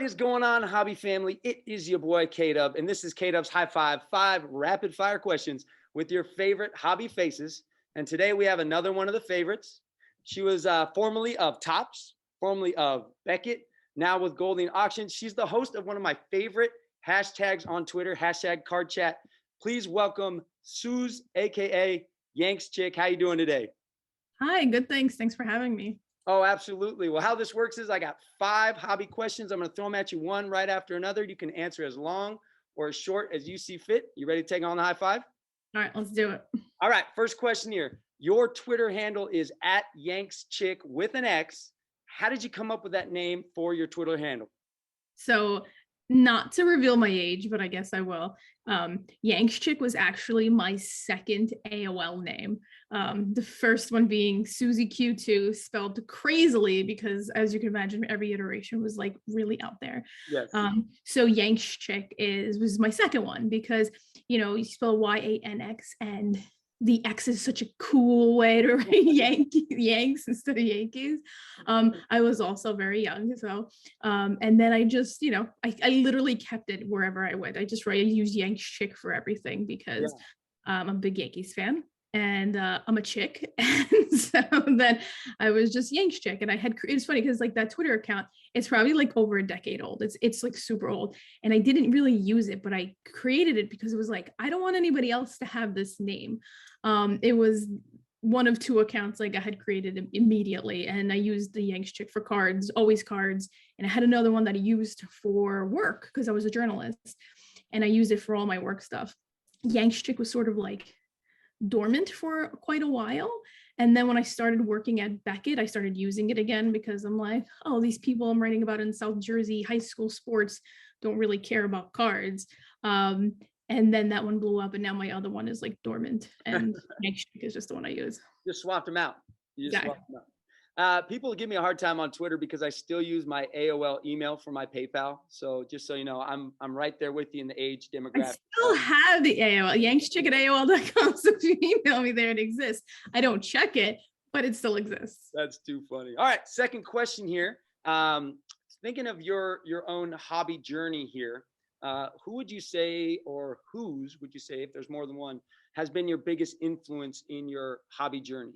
is going on, hobby family? It is your boy K-Dub, and this is K-Dub's High Five, 5 rapid fire questions with your favorite hobby faces. And today we have another one of the favorites. She was formerly of Tops, formerly of Beckett, now with Golding Auctions. She's the host of one of my favorite hashtags on Twitter, hashtag Card Chat. Please welcome Suze, aka Yanks Chick. How you doing today? Hi, good, thanks. Thanks for having me. Oh, absolutely. Well, how this works is I got 5 hobby questions. I'm going to throw them at you one right after another. You can answer as long or as short as you see fit. You ready to take on the high five? All right, let's do it. All right. First question here. Your Twitter handle is at Yanks Chick with an X. How did you come up with that name for your Twitter handle? So, not to reveal my age, but I guess I will. Yanks Chick was actually my second AOL name. The first one being Susie Q2, spelled crazily because, as you can imagine, every iteration was like really out there. Yes. So Yanks Chick was my second one because you spell YANX and the X is such a cool way to write Yanks instead of Yankees. I was also very young, so and then I just, I literally kept it wherever I went. I use Yanks Chick for everything because I'm a big Yankees fan and I'm a chick, and so then I was just Yanks Chick, and it's funny because like that Twitter account, it's probably like over a decade old. It's like super old, and I didn't really use it, but I created it because it was like I don't want anybody else to have this name. It was one of 2 accounts like I had created immediately, and I used the Yanks Chick for cards, always cards, and I had another one that I used for work because I was a journalist, and I used it for all my work stuff. Yanks Chick was sort of like dormant for quite a while, and then when I started working at Beckett, I started using it again because I'm like, oh, these people I'm writing about in South Jersey high school sports don't really care about cards. And then that one blew up, and now my other one is like dormant, and Yanks Chick is just the one I use. Just swapped them out. You just Yeah. swapped them out. People give me a hard time on Twitter because I still use my AOL email for my PayPal. So just so you know, I'm right there with you in the age I demographic. still have the AOL, Yankschick at AOL.com. So if you email me there, it exists. I don't check it, but it still exists. That's too funny. All right, second question here. Thinking of your own hobby journey here, who would you say, or whose would you say, if there's more than one, has been your biggest influence in your hobby journey?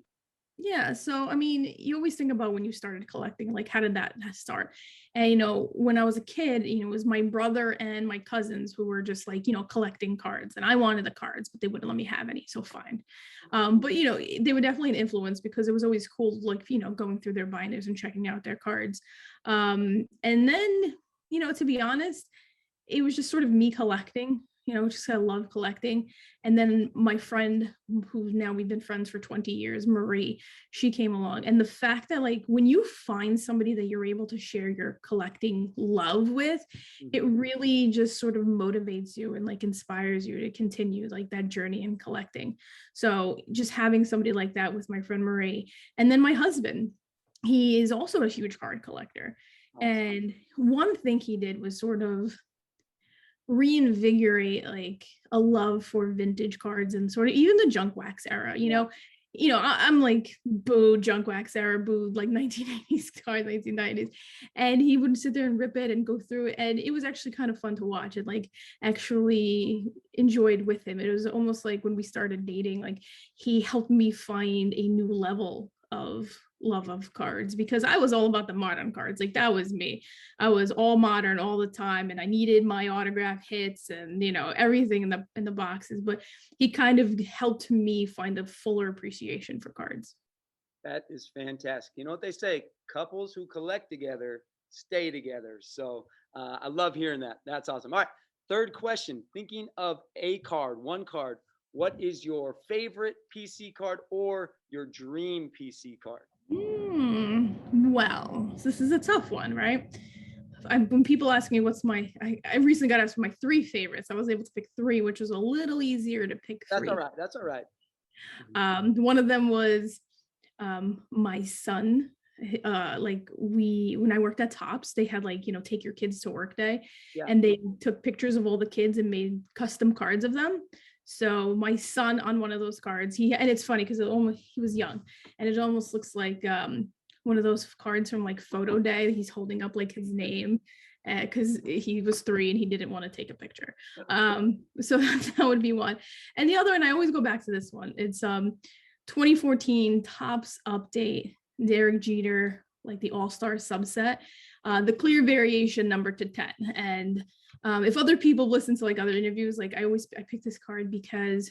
Yeah. So, I mean, you always think about when you started collecting, like, how did that start? And, when I was a kid, it was my brother and my cousins who were just like, collecting cards. And I wanted the cards, but they wouldn't let me have any. So fine. But, they were definitely an influence because it was always cool, like, going through their binders and checking out their cards. And then, to be honest, it was just sort of me collecting, just I love collecting. And then my friend, who now we've been friends for 20 years, Marie, she came along. And the fact that like when you find somebody that you're able to share your collecting love with, it really just sort of motivates you and like inspires you to continue like that journey in collecting. So just having somebody like that with my friend Marie. And then my husband, he is also a huge card collector. Awesome. And one thing he did was sort of reinvigorate like a love for vintage cards and sort of even the junk wax era. I'm like, boo junk wax era, boo like 1980s cards, 1990s, and he would sit there and rip it and go through it, and it was actually kind of fun to watch and like actually enjoyed with him. It was almost like when we started dating, like he helped me find a new level of love of cards because I was all about the modern cards. Like that was me. I was all modern all the time, and I needed my autograph hits and everything in the boxes. But he kind of helped me find a fuller appreciation for cards. That is fantastic. You know what they say? Couples who collect together stay together. So I love hearing that. That's awesome. All right. Third question. Thinking of a card, one card. What is your favorite PC card or your dream PC card? Well, this is a tough one, right? When people ask me what's I recently got asked for my 3 favorites. I was able to pick 3, which was a little easier to pick 3. That's all right. That's all right. One of them was my son. Like when I worked at Tops, they had like, take your kids to work day, Yeah. and they took pictures of all the kids and made custom cards of them. So my son on one of those cards, and it's funny because he was young, and it almost looks like one of those cards from like photo day. He's holding up like his name, because he was 3 and he didn't want to take a picture. So that would be one. And the other, and I always go back to this one. It's 2014 Topps update, Derek Jeter, like the All-Star subset, the clear variation number to 10. And if other people listen to like other interviews, like I picked this card because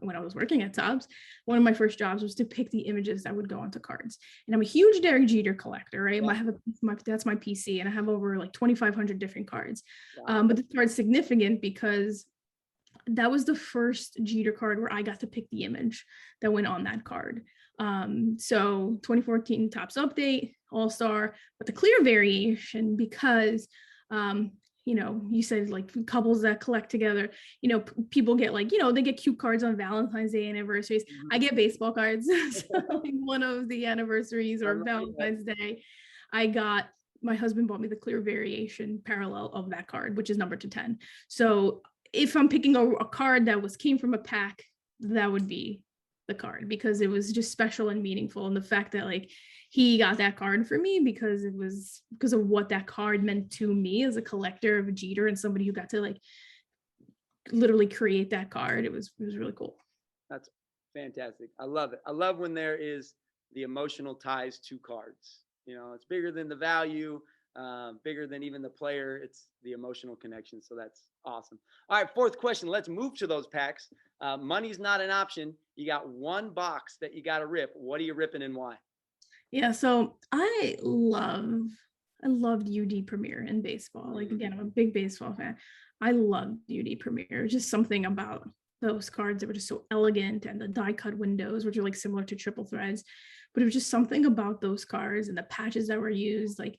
when I was working at Topps, one of my first jobs was to pick the images that would go onto cards. And I'm a huge Derek Jeter collector, right? Yeah. That's my PC, and I have over like 2,500 different cards. Wow. But this card's significant because that was the first Jeter card where I got to pick the image that went on that card. So 2014 Topps update, All-Star, but the clear variation because you know, you said like couples that collect together, you know, people get like, you know, they get cute cards on Valentine's Day anniversaries. Mm-hmm. I get baseball cards. So like one of the anniversaries or Valentine's Day, my husband bought me the clear variation parallel of that card, which is numbered to 10. So if I'm picking a card that came from a pack, that would be the card because it was just special and meaningful. And the fact that like he got that card for me because it was because of what that card meant to me as a collector of a Jeter and somebody who got to like literally create that card. It was really cool. That's fantastic. I love it. I love when there is the emotional ties to cards. You know, it's bigger than the value, bigger than even the player. It's the emotional connection. So that's awesome. All right, fourth question. Let's move to those packs. Money's not an option. You got one box that you got to rip. What are you ripping and why? Yeah, so I loved UD Premier in baseball. Like again, I'm a big baseball fan. I loved UD Premier. Just something about those cards that were just so elegant, and the die cut windows, which are like similar to triple threads. But it was just something about those cards and the patches that were used. Like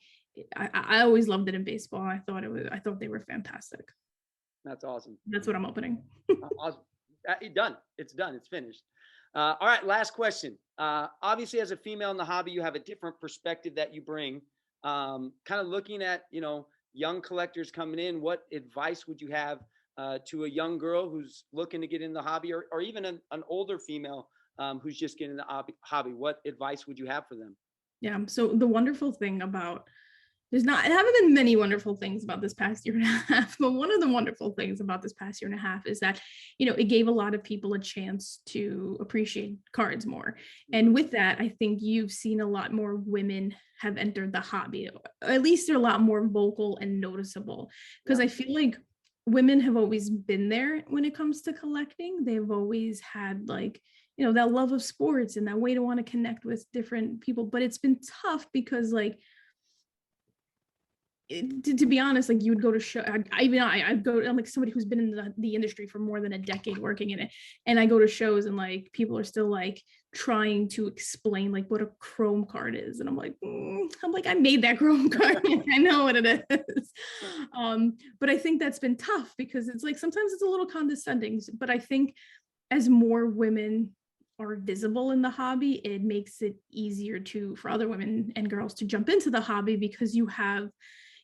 I always loved it in baseball. I thought they were fantastic. That's awesome. That's what I'm opening. Awesome. Done. It's done. It's finished. All right, last question. Obviously, as a female in the hobby, you have a different perspective that you bring. Kind of looking at, you know, young collectors coming in, what advice would you have to a young girl who's looking to get in the hobby, or even an older female who's just getting in the hobby? What advice would you have for them? Yeah, so the wonderful thing about there haven't been many wonderful things about this past year and a half, but one of the wonderful things about this past year and a half is that, you know, it gave a lot of people a chance to appreciate cards more. And with that, I think you've seen a lot more women have entered the hobby. At least they're a lot more vocal and noticeable, because I feel like women have always been there when it comes to collecting. They've always had like, you know, that love of sports and that way to want to connect with different people. But it's been tough because like, to be honest, like you would go to show, I'm like somebody who's been in the industry for more than a decade working in it. And I go to shows and like, people are still like trying to explain like what a chrome card is. And I'm like, I made that chrome card. I know what it is. But I think that's been tough because it's like, sometimes it's a little condescending, but I think as more women are visible in the hobby, it makes it easier for other women and girls to jump into the hobby because you have,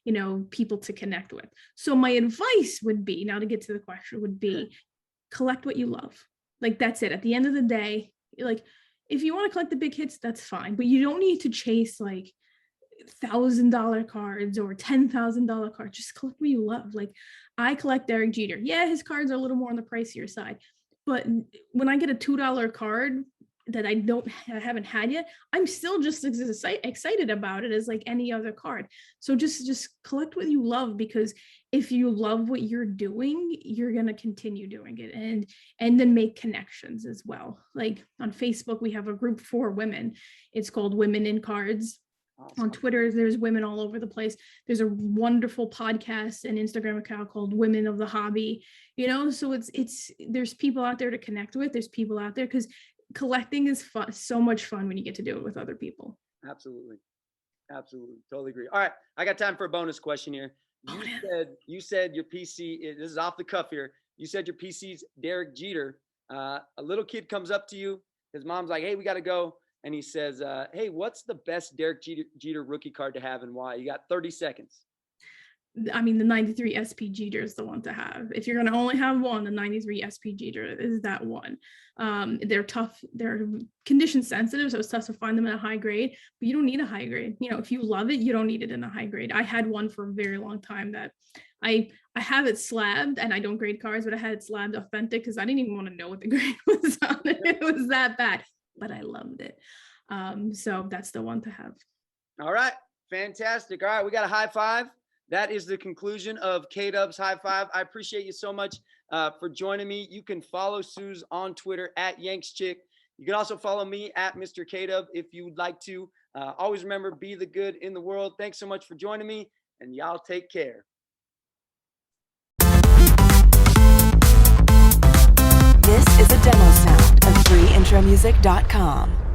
you know, people to connect with. So my advice would be, now to get to the question, would be collect what you love. Like that's it. At the end of the day, like if you want to collect the big hits, that's fine, but you don't need to chase like $1,000 cards or $10,000 cards. Just collect what you love. Like I collect Derek Jeter. Yeah, his cards are a little more on the pricier side, but when I get a $2 card that I haven't had yet, I'm still just as excited about it as like any other card. So just collect what you love, because if you love what you're doing, you're going to continue doing it and then make connections as well. Like on Facebook, we have a group for women. It's called Women in Cards. Awesome. On Twitter, there's women all over the place. There's a wonderful podcast and Instagram account called Women of the Hobby, you know, so there's people out there to connect with. There's people out there because collecting is fun, so much fun when you get to do it with other people. Absolutely. Totally agree. All right. I got time for a bonus question here. You said your PC, this is off the cuff here. You said your PC's Derek Jeter. A little kid comes up to you. His mom's like, hey, we got to go. And he says, hey, what's the best Derek Jeter rookie card to have and why? You got 30 seconds. I mean, the 93 SP Jeter is the one to have. If you're going to only have one, the 93 SP Jeter is that one. They're tough. They're condition sensitive, so it's tough to find them in a high grade, but you don't need a high grade. You know, if you love it, you don't need it in a high grade. I had one for a very long time that I have it slabbed, and I don't grade cars, but I had it slabbed authentic because I didn't even want to know what the grade was on it. It was that bad, but I loved it. So that's the one to have. All right. Fantastic. All right. We got a high five. That is the conclusion of K-Dub's High Five. I appreciate you so much for joining me. You can follow Suze on Twitter at YanksChick. You can also follow me at Mr. K-Dub if you would like to. Always remember, be the good in the world. Thanks so much for joining me, and y'all take care. This is a demo sound of freeintromusic.com.